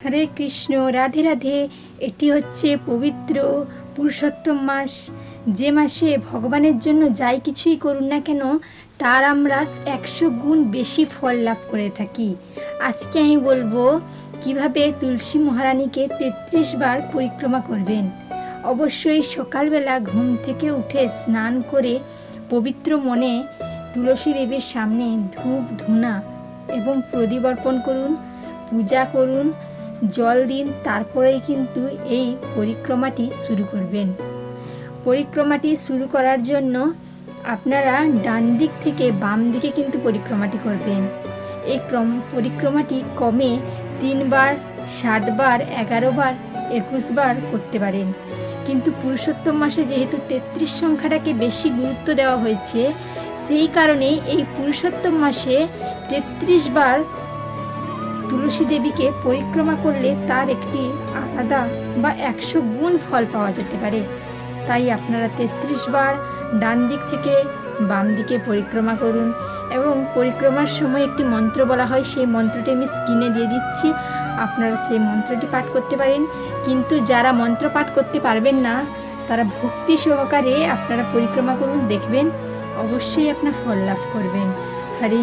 হরে কৃষ্ণ, রাধে রাধে। এটি হচ্ছে পবিত্র পুরুষোত্তম মাস, যে মাসে ভগবানের জন্য যাই কিছুই করুন না কেন তার আমরা 100 গুণ বেশি ফল লাভ করে থাকি। আজকে আমি বলবো কিভাবে তুলসী মহারানীকে 33 বার পরিক্রমা করবেন। অবশ্যই সকালবেলা ঘুম থেকে উঠে স্নান করে পবিত্র মনে তুলসী দেবীর সামনে ধূপ ধুনা এবং প্রদীপ অর্পণ করুন, পূজা করুন, জল দিন, তারপরেই কিন্তু এই পরিক্রমাটি শুরু করবেন। পরিক্রমাটি শুরু করার জন্য আপনারা ডান দিক থেকে বাম দিকে কিন্তু পরিক্রমাটি করবেন। এই পরিক্রমাটি কমে 3 বার, 7 বার, 11 বার, 21 বার করতে পারেন। কিন্তু পুরুষোত্তম মাসে যেহেতু 33 সংখ্যাটাকে বেশি গুরুত্ব দেওয়া হয়েছে, সেই কারণে এই পুরুষোত্তম মাসে 33 বার তুলসী দেবীকে পরিক্রমা করলে তার একটি আলাদা বা 100 গুণ ফল পাওয়া যেতে পারে। তাই আপনারা 33 বার ডান দিক থেকে বাম দিকে পরিক্রমা করুন এবং পরিক্রমার সময় একটি মন্ত্র বলা হয়, সেই মন্ত্রটি আমি স্ক্রিনে দিয়ে দিচ্ছি, আপনারা সেই মন্ত্রটি পাঠ করতে পারেন। কিন্তু যারা মন্ত্র পাঠ করতে পারবেন না তারা ভক্তি সহকারে আপনারা পরিক্রমা করুন, দেখবেন অবশ্যই আপনার ফল লাভ করবেন। হরে